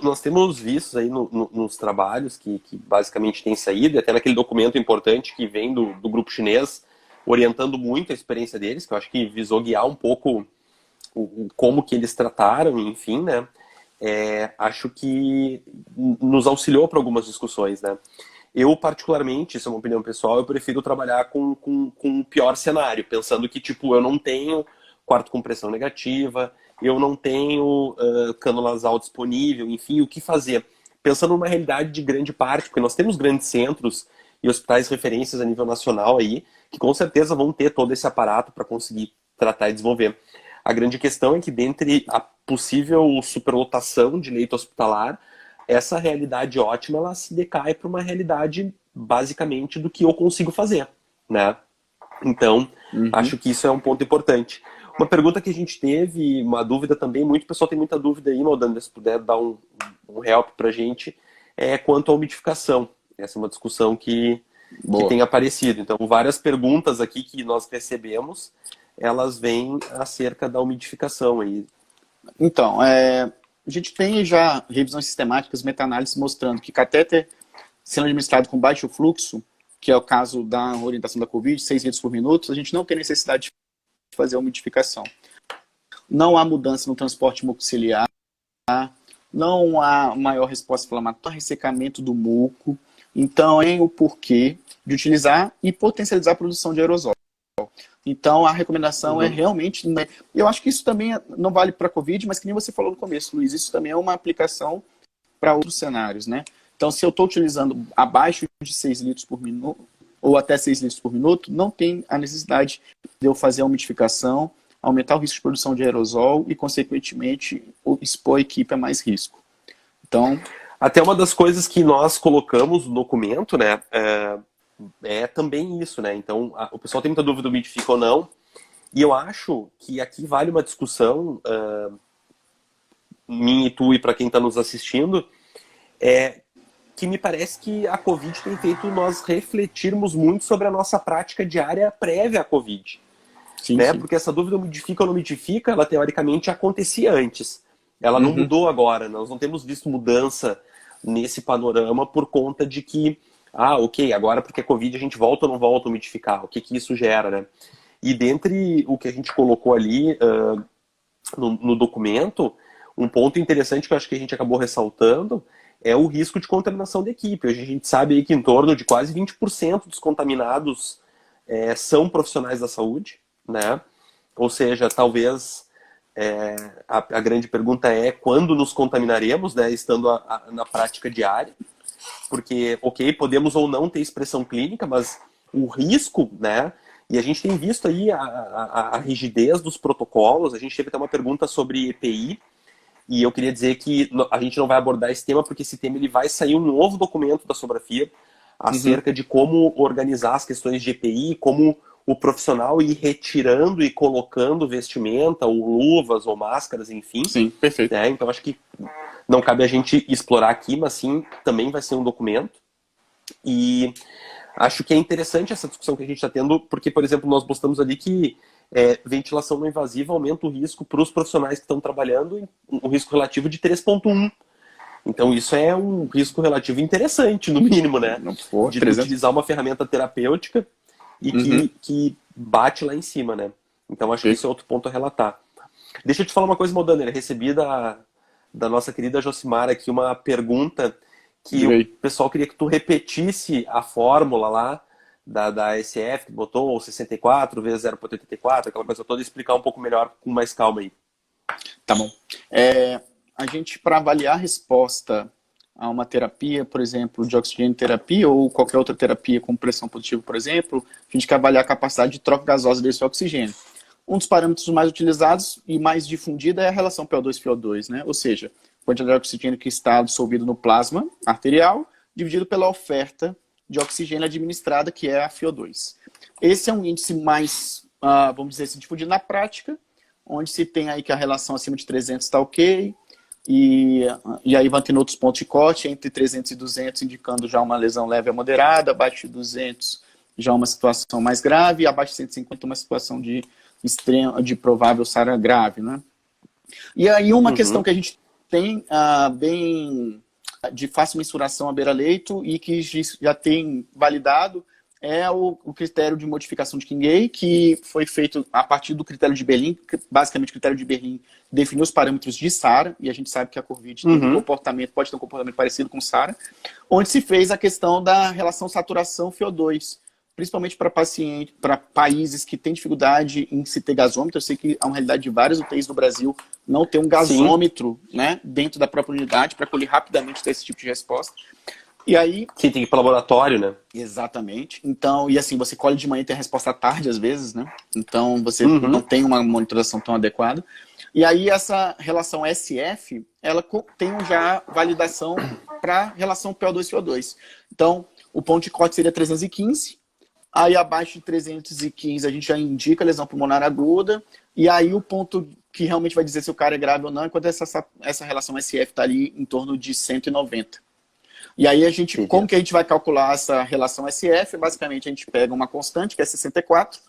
Nós temos visto aí nos trabalhos que basicamente têm saído, e até naquele documento importante que vem do grupo chinês, orientando muito a experiência deles, que eu acho que visou guiar um pouco como que eles trataram, enfim, né? Acho que nos auxiliou para algumas discussões, né? Eu, particularmente, isso é uma opinião pessoal, eu prefiro trabalhar com o pior cenário, pensando que, tipo, eu não tenho quarto com pressão negativa, eu não tenho cânula nasal disponível, enfim, o que fazer? Pensando numa realidade de grande parte, porque nós temos grandes centros e hospitais referências a nível nacional aí, que com certeza vão ter todo esse aparato para conseguir tratar e desenvolver. A grande questão é que, dentre a possível superlotação de leito hospitalar, essa realidade ótima, ela se decai para uma realidade, basicamente, do que eu consigo fazer, né? Então, acho que isso é um ponto importante. Uma pergunta que a gente teve, uma dúvida também, muito pessoal tem muita dúvida aí, Maldana, se puder dar um help pra gente, quanto à umidificação. Essa é uma discussão que tem aparecido. Então, várias perguntas aqui que nós recebemos, elas vêm acerca da umidificação aí. Então, a gente tem já revisões sistemáticas, meta-análises mostrando que catéter sendo administrado com baixo fluxo, que é o caso da orientação da Covid, 6 litros por minuto, a gente não tem necessidade de fazer a umidificação. Não há mudança no transporte mucociliar, não há maior resposta inflamatória, ressecamento do muco. Então, é o porquê de utilizar e potencializar a produção de aerosol. Então, a recomendação é realmente... Né, eu acho que isso também não vale para a Covid, mas que nem você falou no começo, Luiz, isso também é uma aplicação para outros cenários, né? Então, se eu estou utilizando abaixo de 6 litros por minuto, ou até 6 litros por minuto, não tem a necessidade de eu fazer a umidificação. aumentar o risco de produção de aerosol e, consequentemente, expor a equipe a mais risco. Então, até uma das coisas que nós colocamos no documento, né, é também isso, né? Então, o pessoal tem muita dúvida do umidifica ou não, e eu acho que aqui vale uma discussão, minha e tu e para quem está nos assistindo, que me parece que a Covid tem feito nós refletirmos muito sobre a nossa prática diária prévia à Covid. sim, Né? sim. Porque essa dúvida umidifica ou não umidifica, ela teoricamente acontecia antes. Ela não mudou agora. Nós não temos visto mudança nesse panorama por conta de que, ok, agora porque é Covid a gente volta ou não volta a umidificar? O que isso gera, né? E dentre o que a gente colocou ali no documento, um ponto interessante que eu acho que a gente acabou ressaltando é o risco de contaminação da equipe. Hoje a gente sabe aí que em torno de quase 20% dos contaminados são profissionais da saúde, né? Ou seja, talvez a grande pergunta é quando nos contaminaremos, né? Estando na prática diária, porque, ok, podemos ou não ter expressão clínica, mas o risco, né? E a gente tem visto aí a rigidez dos protocolos. A gente teve até uma pergunta sobre EPI, e eu queria dizer que a gente não vai abordar esse tema, porque esse tema ele vai sair um novo documento da Sobrafia acerca de como organizar as questões de EPI, como o profissional ir retirando e colocando vestimenta, ou luvas, ou máscaras, enfim. Sim, perfeito. Então acho que não cabe a gente explorar aqui, mas sim, também vai ser um documento. E acho que é interessante essa discussão que a gente está tendo, porque, por exemplo, nós postamos ali que ventilação não invasiva aumenta o risco para os profissionais que estão trabalhando, um risco relativo de 3,1. Então isso é um risco relativo interessante, no mínimo, né? De utilizar uma ferramenta terapêutica e que bate lá em cima, né? Então acho que esse é outro ponto a relatar. Deixa eu te falar uma coisa, Modana. Recebi da nossa querida Josimar aqui uma pergunta que o pessoal queria que tu repetisse a fórmula lá da ASF, que botou 64 vezes 0,84, aquela coisa toda, e explicar um pouco melhor, com mais calma aí. Tá bom. A gente, para avaliar a resposta a uma terapia, por exemplo, de oxigênio terapia ou qualquer outra terapia com pressão positiva, por exemplo, a gente quer avaliar a capacidade de troca gasosa desse oxigênio. Um dos parâmetros mais utilizados e mais difundida é a relação PO2-FiO2, né? Ou seja, a quantidade de oxigênio que está dissolvido no plasma arterial dividido pela oferta de oxigênio administrada, que é a FiO2. Esse é um índice mais, vamos dizer assim, difundido na prática, onde se tem aí que a relação acima de 300 está ok, e aí vai tendo outros pontos de corte, entre 300 e 200 indicando já uma lesão leve a moderada, abaixo de 200 já uma situação mais grave, e abaixo de 150 uma situação de provável SARA grave, né? E aí uma questão que a gente tem bem de fácil mensuração à beira-leito e que já tem validado é o critério de modificação de Quingay, que foi feito a partir do critério de Berlim. Que basicamente o critério de Berlim definiu os parâmetros de SARA, e a gente sabe que a COVID tem pode ter um comportamento parecido com SARA, onde se fez a questão da relação saturação-FiO2, principalmente para países que têm dificuldade em se ter gasômetro. Eu sei que há uma realidade de várias UTIs no Brasil não ter um gasômetro, né, dentro da própria unidade para colher rapidamente esse tipo de resposta. E aí... Sim, tem que ir para o laboratório, né? Exatamente. Então, e assim, você colhe de manhã e tem a resposta à tarde, às vezes, né? Então, você não tem uma monitoração tão adequada. E aí, essa relação SF, ela tem já validação para relação PO2-FiO2. Então, o ponto de corte seria 315. Aí, abaixo de 315, a gente já indica lesão pulmonar aguda. E aí, o ponto que realmente vai dizer se o cara é grave ou não é quando essa relação SF está ali em torno de 190. E aí, como que a gente vai calcular essa relação SF? Basicamente, a gente pega uma constante, que é 64,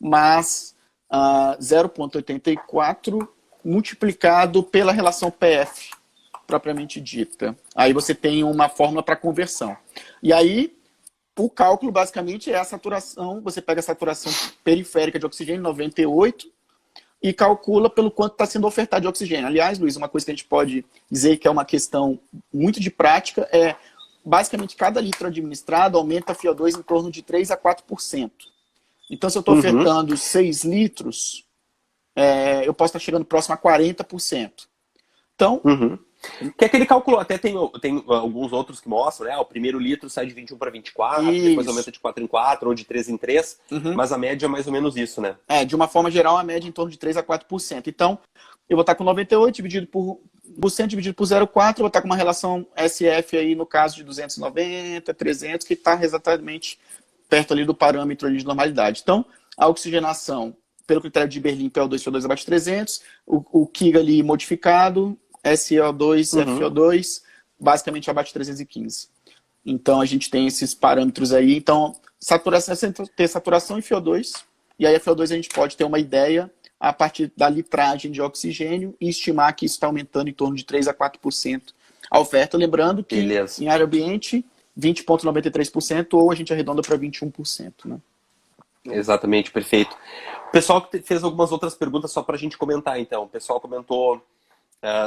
mas 0,84 multiplicado pela relação PF, propriamente dita. Aí você tem uma fórmula para conversão. E aí, o cálculo, basicamente, é a saturação. Você pega a saturação periférica de oxigênio, 98, e calcula pelo quanto está sendo ofertado de oxigênio. Aliás, Luiz, uma coisa que a gente pode dizer que é uma questão muito de prática é, basicamente, cada litro administrado aumenta a FiO2 em torno de 3 a 4%. Então, se eu estou ofertando 6 litros, eu posso estar chegando próximo a 40%. Então, Que é aquele cálculo, até tem alguns outros que mostram, né? O primeiro litro sai de 21 para 24, depois aumenta de 4 em 4 ou de 3 em 3, mas a média é mais ou menos isso, né? De uma forma geral, a média é em torno de 3 a 4%. Então, eu vou estar com 98 dividido por 100 dividido por 0,4, eu vou estar com uma relação SF aí, no caso de 290, 300, que está exatamente perto ali do parâmetro ali de normalidade. Então, a oxigenação, pelo critério de Berlim, PO2, CO2 abaixo de 300, o KIG ali modificado, SO2, FO2, basicamente abaixo de 315. Então, a gente tem esses parâmetros aí. Então, saturação, ter saturação em FO2, e aí a FO2 a gente pode ter uma ideia a partir da litragem de oxigênio e estimar que isso está aumentando em torno de 3 a 4% a oferta. Lembrando que em área ambiente, 20,93%, ou a gente arredonda para 21%. Né? Exatamente, perfeito. O pessoal que fez algumas outras perguntas só para a gente comentar, então. O pessoal comentou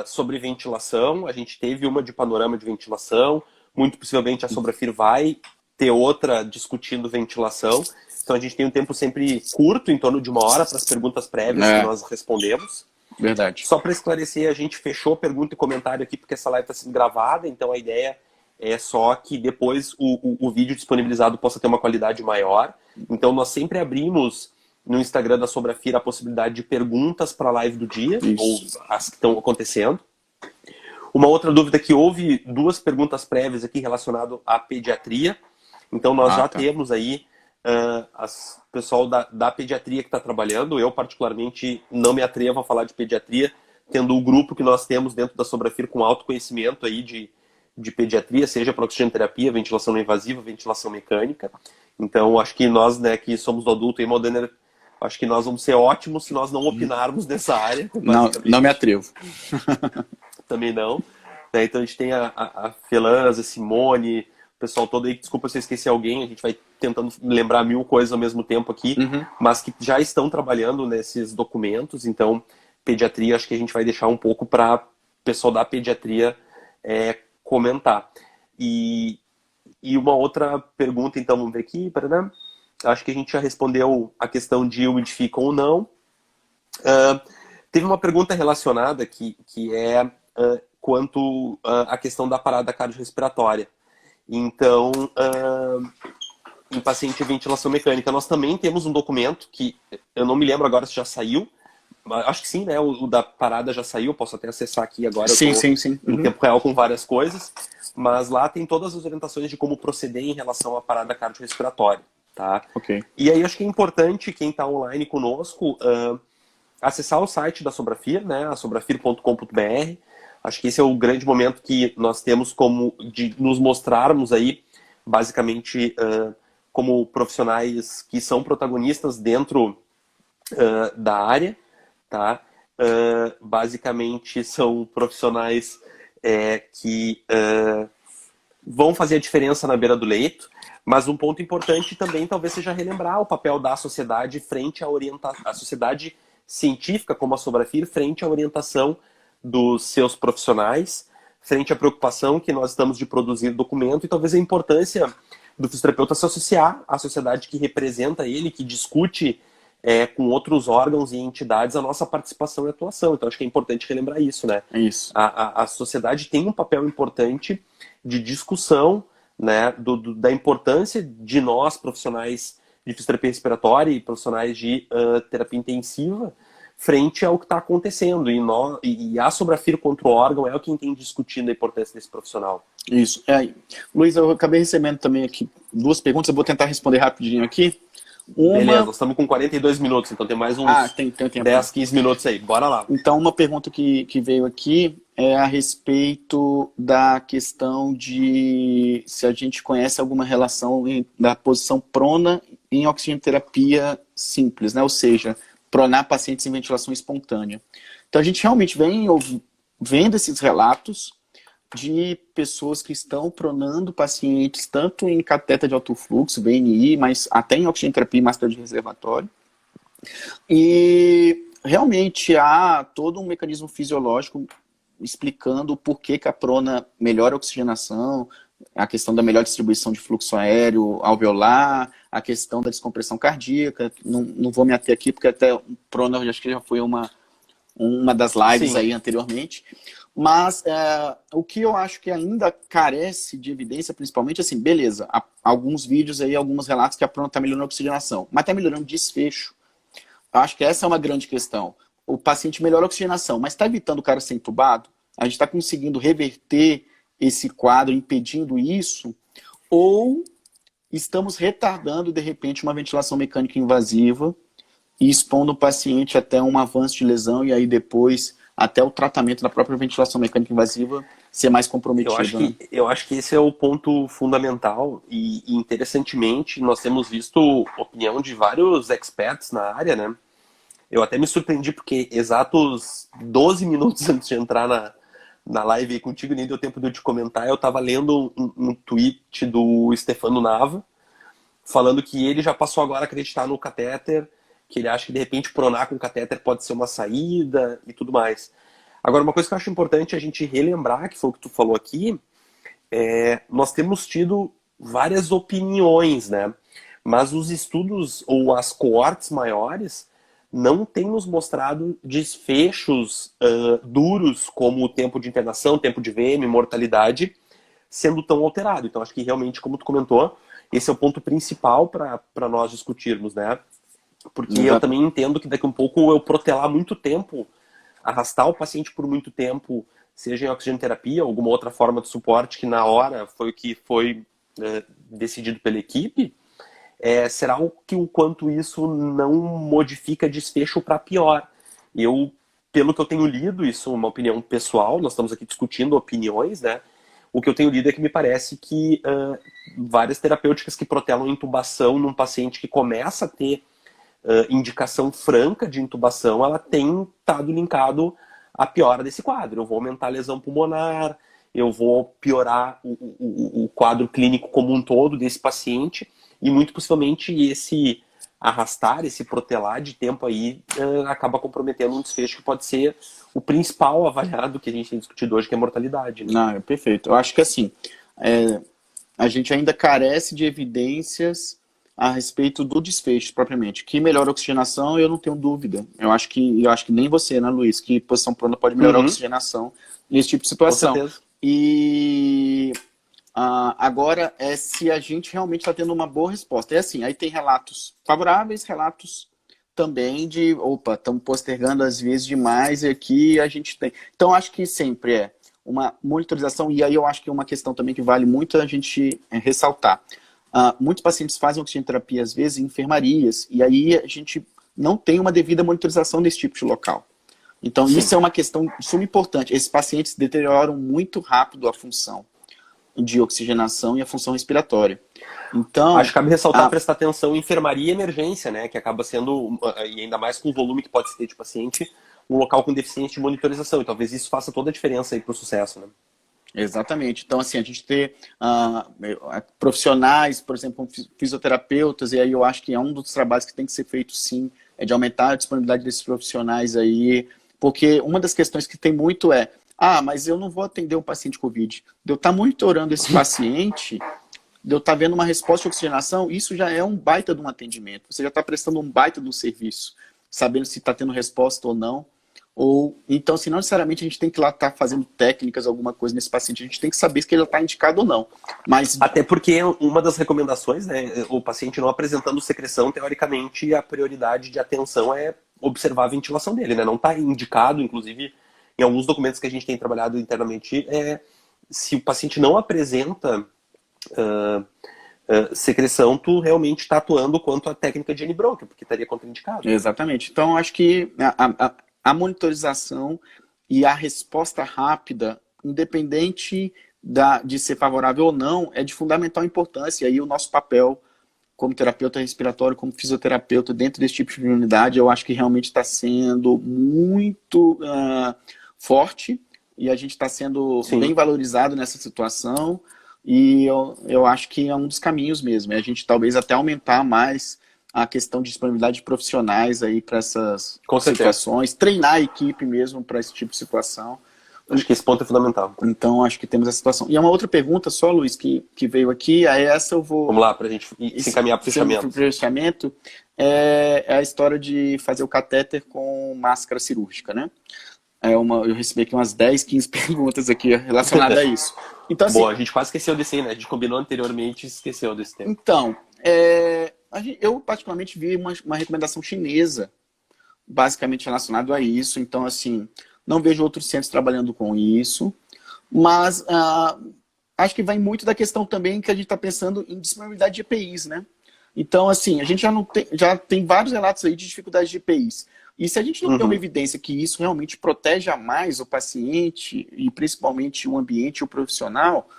sobre ventilação, a gente teve uma de panorama de ventilação, muito possivelmente a Sobrafir vai ter outra discutindo ventilação. Então a gente tem um tempo sempre curto, em torno de 1 hora, para as perguntas prévias que nós respondemos. Verdade. Só para esclarecer, a gente fechou pergunta e comentário aqui, porque essa live está sendo gravada, então a ideia é só que depois o vídeo disponibilizado possa ter uma qualidade maior. Então nós sempre abrimos no Instagram da Sobrafir a possibilidade de perguntas para a live do dia, ou as que estão acontecendo. Uma outra dúvida que houve 2 perguntas prévias aqui relacionadas à pediatria. Então nós já temos aí o pessoal da pediatria que está trabalhando. Eu particularmente não me atrevo a falar de pediatria, tendo o grupo que nós temos dentro da Sobrafir com alto conhecimento aí de pediatria, seja para oxigenoterapia, ventilação não invasiva, ventilação mecânica. Então acho que nós, né, que somos do adulto e moderno, acho que nós vamos ser ótimos se nós não opinarmos nessa área. Não me atrevo. Também não. Então a gente tem a Felanza, a Simone, o pessoal todo aí, desculpa se eu esqueci alguém, a gente vai tentando lembrar 1000 coisas ao mesmo tempo aqui, mas que já estão trabalhando nesses documentos. Então, pediatria, acho que a gente vai deixar um pouco para o pessoal da pediatria comentar. E uma outra pergunta, então, vamos ver aqui, né? Acho que a gente já respondeu a questão de umidifica ou não. Teve uma pergunta relacionada que é quanto à questão da parada cardiorrespiratória. Então, em paciente de ventilação mecânica, nós também temos um documento que eu não me lembro agora se já saiu. Acho que sim, né? O da parada já saiu, posso até acessar aqui agora. Sim. Em tempo real com várias coisas. Mas lá tem todas as orientações de como proceder em relação à parada cardiorrespiratória. Tá? Ok. E aí acho que é importante quem está online conosco acessar o site da Sobrafir, né? A sobrafir.com.br. Acho que esse é o grande momento que nós temos de nos mostrarmos aí, basicamente, como profissionais que são protagonistas dentro da área, tá? Basicamente são profissionais que vão fazer a diferença na beira do leito, mas um ponto importante também talvez seja relembrar o papel da sociedade frente à a sociedade científica como a Sobrafir frente à orientação dos seus profissionais, frente à preocupação que nós estamos de produzir documento e talvez a importância do fisioterapeuta se associar à sociedade que representa ele, que discute com outros órgãos e entidades a nossa participação e atuação. Então acho que é importante relembrar isso, né? É isso. A sociedade tem um papel importante de discussão, né, da importância de nós, profissionais de fisioterapia respiratória e profissionais de terapia intensiva, frente ao que está acontecendo. E a Sobrafir contra o órgão é o que tem discutindo a importância desse profissional. Isso. Luiz, eu acabei recebendo também aqui 2 perguntas, eu vou tentar responder rapidinho aqui. Beleza, nós estamos com 42 minutos, então tem mais uns tem tempo. 10, 15 minutos aí. Bora lá. Então, uma pergunta que veio aqui é a respeito da questão de se a gente conhece alguma relação da posição prona em oxigenoterapia simples, né? Ou seja, pronar pacientes em ventilação espontânea. Então, a gente realmente vem vendo esses relatos de pessoas que estão pronando pacientes tanto em catéter de alto fluxo, VNI, mas até em oxigenoterapia e máscara de reservatório. E realmente há todo um mecanismo fisiológico explicando o porquê que a prona melhora a oxigenação, a questão da melhor distribuição de fluxo aéreo alveolar, a questão da descompressão cardíaca. Não vou me ater aqui, porque até prona acho que já foi uma das lives aí anteriormente. Mas o que eu acho que ainda carece de evidência, principalmente, assim, beleza, alguns vídeos aí, alguns relatos que a pronto está melhorando a oxigenação, mas está melhorando o desfecho. Eu acho que essa é uma grande questão. O paciente melhora a oxigenação, mas está evitando o cara ser entubado? A gente está conseguindo reverter esse quadro, impedindo isso? Ou estamos retardando, de repente, uma ventilação mecânica invasiva e expondo o paciente até um avanço de lesão e aí depois até o tratamento da própria ventilação mecânica invasiva ser mais comprometido, né? Eu acho que esse é o ponto fundamental e interessantemente nós temos visto opinião de vários experts na área, né? Eu até me surpreendi porque exatos 12 minutos antes de entrar na live aí contigo, nem deu tempo de eu te comentar, eu estava lendo um tweet do Stefano Nava, falando que ele já passou agora a acreditar no catéter, que ele acha que de repente pronar com catéter pode ser uma saída e tudo mais. Agora, uma coisa que eu acho importante a gente relembrar, que foi o que tu falou aqui, nós temos tido várias opiniões, né? Mas os estudos ou as coortes maiores não têm nos mostrado desfechos duros como o tempo de internação, tempo de VM, mortalidade, sendo tão alterado. Então, acho que realmente, como tu comentou, esse é o ponto principal para nós discutirmos, né? Porque eu também entendo que daqui a um pouco eu protelar muito tempo, arrastar o paciente por muito tempo, seja em oxigenoterapia ou alguma outra forma de suporte que na hora foi o que foi decidido pela equipe, será o quanto isso não modifica desfecho para pior. Eu, pelo que eu tenho lido, isso é uma opinião pessoal, nós estamos aqui discutindo opiniões, né? O que eu tenho lido é que me parece que várias terapêuticas que protelam intubação num paciente que começa a ter indicação franca de intubação, ela tem estado linkado à piora desse quadro. Eu vou aumentar a lesão pulmonar, eu vou piorar o quadro clínico como um todo desse paciente e muito possivelmente esse arrastar, esse protelar de tempo aí acaba comprometendo um desfecho que pode ser o principal avaliado que a gente tem discutido hoje, que é a mortalidade. Né? Não, é perfeito. Eu acho que assim, a gente ainda carece de evidências a respeito do desfecho propriamente. Que melhora a oxigenação, eu não tenho dúvida. Eu acho que nem você, né, Luiz, que posição pronta pode melhorar a oxigenação nesse tipo de situação. Com certeza. E agora se a gente realmente está tendo uma boa resposta. É assim, aí tem relatos favoráveis, relatos também de, opa, estamos postergando às vezes demais e aqui a gente tem. Então, acho que sempre uma monitorização, e aí eu acho que é uma questão também que vale muito a gente ressaltar. Muitos pacientes fazem oxigenoterapia, às vezes, em enfermarias, e aí a gente não tem uma devida monitorização desse tipo de local. Então, Sim. Isso é uma questão super importante. Esses pacientes deterioram muito rápido a função de oxigenação e a função respiratória. Então, acho que cabe ressaltar prestar atenção em enfermaria e emergência, né? Que acaba sendo, e ainda mais com o volume que pode ter de paciente, um local com deficiência de monitorização. E talvez isso faça toda a diferença aí para o sucesso, né? Exatamente. Então, assim, a gente ter profissionais, por exemplo, fisioterapeutas, e aí eu acho que é um dos trabalhos que tem que ser feito, sim, é de aumentar a disponibilidade desses profissionais aí, porque uma das questões que tem muito mas eu não vou atender um paciente COVID. De eu estar monitorando esse paciente, de eu estar vendo uma resposta de oxigenação, isso já é um baita de um atendimento. Você já está prestando um baita de um serviço, sabendo se está tendo resposta ou não. Então, assim, não necessariamente a gente tem que lá estar fazendo técnicas, alguma coisa nesse paciente, a gente tem que saber se ele está indicado ou não. Mas... Até porque uma das recomendações, né, o paciente não apresentando secreção, teoricamente, a prioridade de atenção é observar a ventilação dele, né? Não está indicado, inclusive, em alguns documentos que a gente tem trabalhado internamente, se o paciente não apresenta secreção, tu realmente está atuando quanto à técnica de N-Bronca, porque estaria contraindicado. Exatamente. Então, acho que a monitorização e a resposta rápida, independente de ser favorável ou não, é de fundamental importância. E aí o nosso papel como terapeuta respiratório, como fisioterapeuta dentro desse tipo de unidade, eu acho que realmente está sendo muito forte e a gente está sendo Sim. bem valorizado nessa situação e eu acho que é um dos caminhos mesmo. É a gente talvez até aumentar mais a questão de disponibilidade de profissionais aí para essas situações, treinar a equipe mesmo para esse tipo de situação. Acho que esse ponto é fundamental. Então, acho que temos essa situação. E uma outra pergunta só, Luiz, que veio aqui, essa eu vou... Vamos lá, para a gente se encaminhar para o fechamento. É a história de fazer o catéter com máscara cirúrgica, né? Eu recebi aqui umas 10, 15 perguntas aqui relacionadas a isso. Então, assim, Boa, a gente quase esqueceu desse aí, né? A gente combinou anteriormente e esqueceu desse tema. então eu particularmente vi uma recomendação chinesa, basicamente relacionado a isso. Então, assim, não vejo outros centros trabalhando com isso, mas acho que vai muito da questão também que a gente está pensando em disponibilidade de EPIs, né? Então, assim, a gente já tem vários relatos aí de dificuldades de EPIs. E se a gente não tem uma evidência que isso realmente proteja mais o paciente e principalmente o ambiente e o profissional,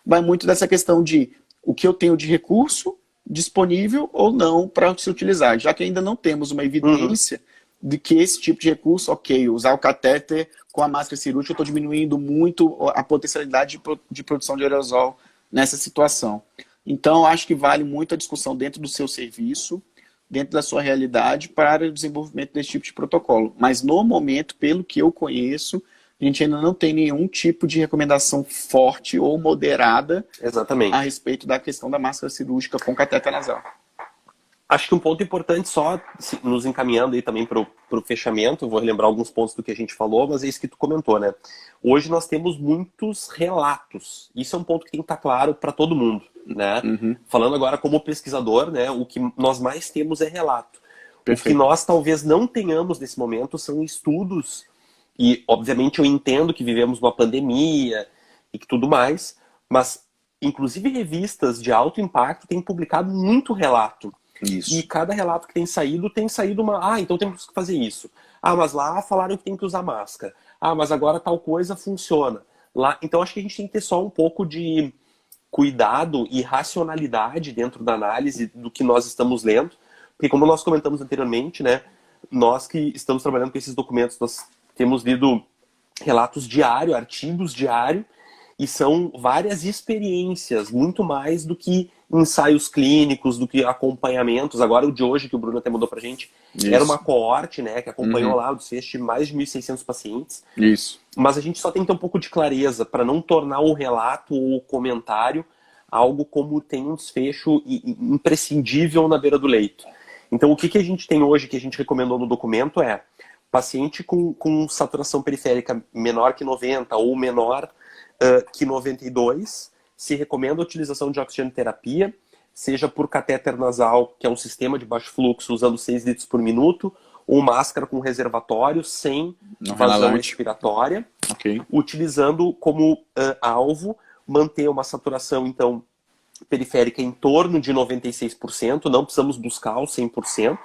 vai muito dessa questão de o que eu tenho de recurso disponível ou não para se utilizar, já que ainda não temos uma evidência de que esse tipo de recurso, ok, usar o catéter com a máscara cirúrgica, eu estou diminuindo muito a potencialidade de produção de aerosol nessa situação. Então, acho que vale muito a discussão dentro do seu serviço, dentro da sua realidade, para o desenvolvimento desse tipo de protocolo. Mas, no momento, pelo que eu conheço, a gente ainda não tem nenhum tipo de recomendação forte ou moderada a Exatamente. respeito da questão da máscara cirúrgica com catéter nasal. Acho que um ponto importante, só nos encaminhando aí também para o fechamento, vou relembrar alguns pontos do que a gente falou, mas é isso que tu comentou, né? Hoje nós temos muitos relatos. Isso é um ponto que tem que estar claro para todo mundo, né? Falando agora como pesquisador, né? O que nós mais temos é relato. Perfeito. O que nós talvez não tenhamos nesse momento são estudos, e obviamente eu entendo que vivemos uma pandemia e que tudo mais, mas inclusive revistas de alto impacto têm publicado muito relato. Isso. E cada relato que tem saído então temos que fazer isso. Mas lá falaram que tem que usar máscara. Mas agora tal coisa funciona. Lá, então acho que a gente tem que ter só um pouco de cuidado e racionalidade dentro da análise do que nós estamos lendo. Porque como nós comentamos anteriormente, né, nós que estamos trabalhando com esses documentos, nós temos lido relatos diários, artigos diários, e são várias experiências, muito mais do que ensaios clínicos, do que acompanhamentos. Agora o de hoje, que o Bruno até mandou pra gente, era uma coorte, né, que acompanhou lá o desfecho de mais de 1.600 pacientes. Isso. Mas a gente só tem que ter um pouco de clareza para não tornar o relato ou o comentário algo como tem um desfecho imprescindível na beira do leito. Então o que a gente tem hoje, que a gente recomendou no documento é paciente com saturação periférica menor que 90 ou menor que 92, se recomenda a utilização de oxigenoterapia, seja por catéter nasal, que é um sistema de baixo fluxo, usando 6 litros por minuto, ou máscara com reservatório, sem vazão respiratória, utilizando como alvo manter uma saturação, então, periférica em torno de 96%, não precisamos buscar o 100%,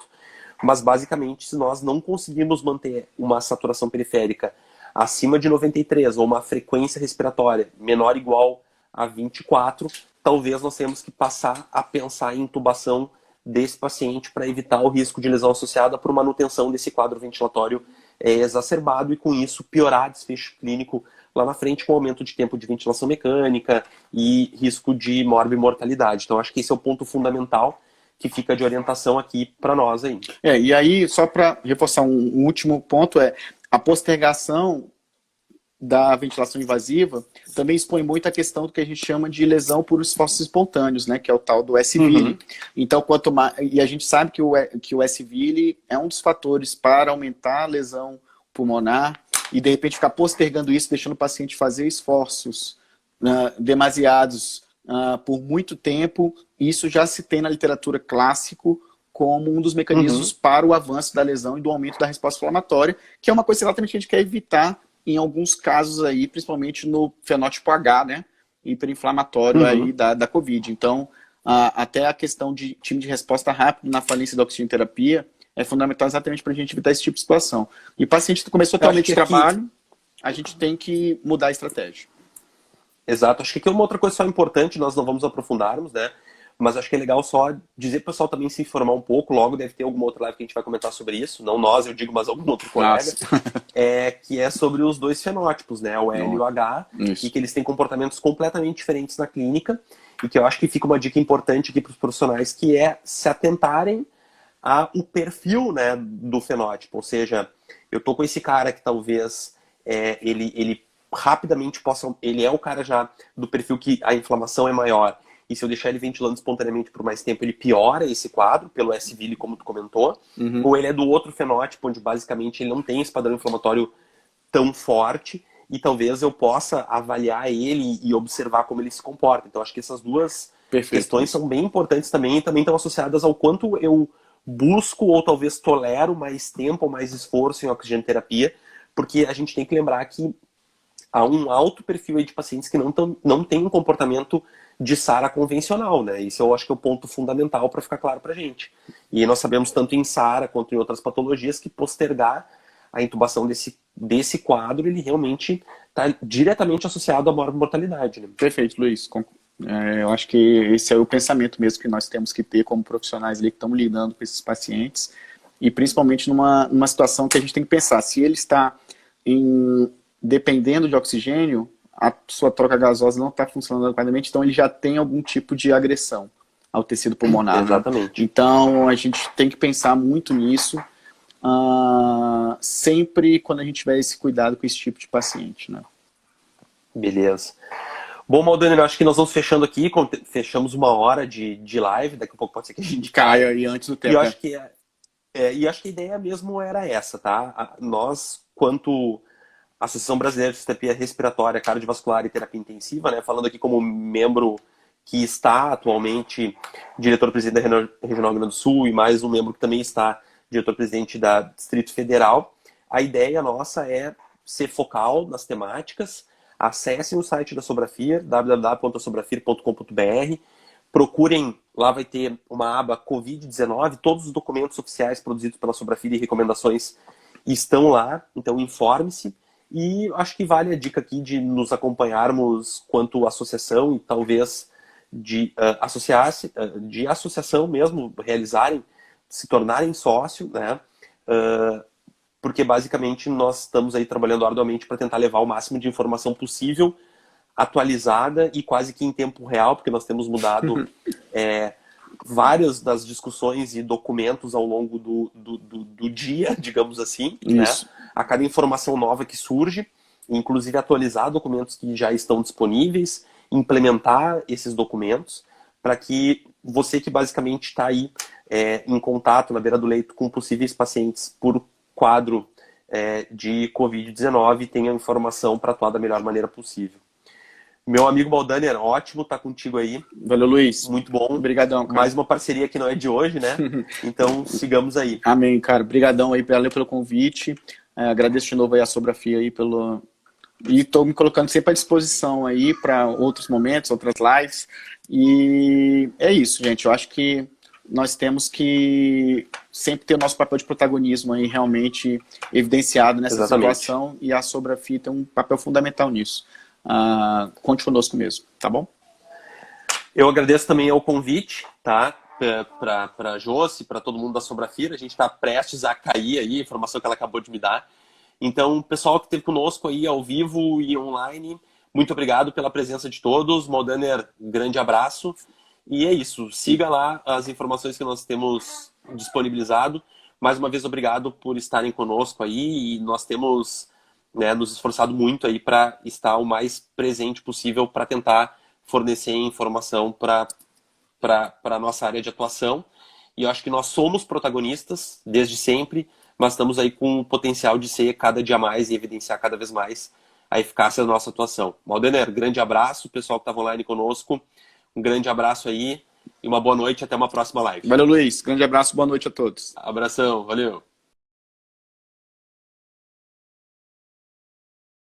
mas basicamente, se nós não conseguirmos manter uma saturação periférica acima de 93, ou uma frequência respiratória menor ou igual a 24, talvez nós temos que passar a pensar em intubação desse paciente para evitar o risco de lesão associada por manutenção desse quadro ventilatório exacerbado e com isso piorar desfecho clínico lá na frente com aumento de tempo de ventilação mecânica e risco de morbimortalidade. Então acho que esse é o ponto fundamental que fica de orientação aqui para nós aí. E aí, só para reforçar um último ponto, a postergação da ventilação invasiva também expõe muito a questão do que a gente chama de lesão por esforços espontâneos, né, que é o tal do SVIL. Então, quanto mais, e a gente sabe que o SVIL é um dos fatores para aumentar a lesão pulmonar e de repente ficar postergando isso, deixando o paciente fazer esforços demasiados por muito tempo. Isso já se tem na literatura clássico como um dos mecanismos para o avanço da lesão e do aumento da resposta inflamatória, que é uma coisa exatamente que a gente quer evitar em alguns casos aí, principalmente no fenótipo H, né, hiperinflamatório aí da COVID. Então, até a questão de time de resposta rápido na falência da oxigenoterapia é fundamental exatamente para a gente evitar esse tipo de situação. E o paciente começou a ter aumento de trabalho, a gente tem que mudar a estratégia. Exato. Acho que aqui é uma outra coisa só importante, nós não vamos aprofundarmos, né? Mas acho que é legal só dizer para o pessoal também se informar um pouco. Logo deve ter alguma outra live que a gente vai comentar sobre isso. Não nós, eu digo, mas algum outro colega. Que é sobre os dois fenótipos, né? O L e o H. Isso. E que eles têm comportamentos completamente diferentes na clínica. E que eu acho que fica uma dica importante aqui para os profissionais, que é se atentarem ao perfil, né, do fenótipo. Ou seja, eu tô com esse cara que talvez ele rapidamente possa... Ele é o cara já do perfil que a inflamação é maior. E se eu deixar ele ventilando espontaneamente por mais tempo, ele piora esse quadro, pelo SVIL, como tu comentou. Ou ele é do outro fenótipo, onde basicamente ele não tem esse padrão inflamatório tão forte e talvez eu possa avaliar ele e observar como ele se comporta. Então, acho que essas duas questões são bem importantes também e também estão associadas ao quanto eu busco ou talvez tolero mais tempo ou mais esforço em oxigenoterapia, porque a gente tem que lembrar que há um alto perfil aí de pacientes que não têm um comportamento de SARA convencional, né? Isso eu acho que é o ponto fundamental para ficar claro para a gente. E nós sabemos tanto em SARA quanto em outras patologias que postergar a intubação desse quadro, ele realmente está diretamente associado à maior mortalidade. Né? Perfeito, Luiz. Eu acho que esse é o pensamento mesmo que nós temos que ter como profissionais ali que estão lidando com esses pacientes e principalmente numa situação que a gente tem que pensar, se ele está dependendo de oxigênio, a sua troca gasosa não está funcionando adequadamente, então ele já tem algum tipo de agressão ao tecido pulmonar. Exatamente. Né? Então a gente tem que pensar muito nisso, sempre quando a gente tiver esse cuidado com esse tipo de paciente. Né? Beleza. Bom, Maldani, eu acho que nós vamos fechando aqui, fechamos 1 hora de live, daqui a pouco pode ser que a gente caia aí antes do tempo. E eu acho que acho que a ideia mesmo era essa, tá? Nós, quanto Associação Brasileira de Terapia Respiratória, Cardiovascular e Terapia Intensiva, né, falando aqui como membro que está atualmente diretor-presidente da Regional Grande do Sul e mais um membro que também está diretor-presidente da Distrito Federal, a ideia nossa é ser focal nas temáticas. Acessem o site da Sobrafir, www.sobrafir.com.br. Procurem, lá vai ter uma aba Covid-19, todos os documentos oficiais produzidos pela Sobrafir e recomendações estão lá, então informe-se. E acho que vale a dica aqui de nos acompanharmos quanto associação e talvez de associação mesmo, se tornarem sócio, né? Porque basicamente nós estamos aí trabalhando arduamente para tentar levar o máximo de informação possível, atualizada e quase que em tempo real, porque nós temos mudado várias das discussões e documentos ao longo do dia, digamos assim, né? A cada informação nova que surge, inclusive atualizar documentos que já estão disponíveis, implementar esses documentos, para que você que basicamente está aí em contato na beira do leito com possíveis pacientes por quadro de Covid-19 tenha informação para atuar da melhor maneira possível. Meu amigo Maldani, era ótimo estar contigo aí. Valeu, Luiz. Muito bom. Obrigadão, cara. Mais uma parceria que não é de hoje, né? Então, sigamos aí. Amém, cara. Obrigadão aí, valeu pelo convite. Agradeço de novo aí a Sobrafir aí E estou me colocando sempre à disposição aí para outros momentos, outras lives. E é isso, gente. Eu acho que nós temos que sempre ter o nosso papel de protagonismo aí realmente evidenciado nessa situação, e a Sobrafir tem um papel fundamental nisso. Conte conosco mesmo, tá bom? Eu agradeço também ao convite, tá? Para a Josi, para todo mundo da Sobrafir. A gente está prestes a cair aí, a informação que ela acabou de me dar. Então, pessoal que esteve conosco aí ao vivo e online, muito obrigado pela presença de todos. Moldaner, grande abraço. E é isso, siga lá as informações que nós temos disponibilizado. Mais uma vez, obrigado por estarem conosco aí. E nós temos nos esforçado muito aí para estar o mais presente possível para tentar fornecer informação para a nossa área de atuação. E eu acho que nós somos protagonistas desde sempre, mas estamos aí com o potencial de ser cada dia mais e evidenciar cada vez mais a eficácia da nossa atuação. Maldener, grande abraço, pessoal que estava online conosco, um grande abraço aí e uma boa noite, até uma próxima live. Valeu, Luiz, grande abraço, boa noite a todos. Abração, valeu.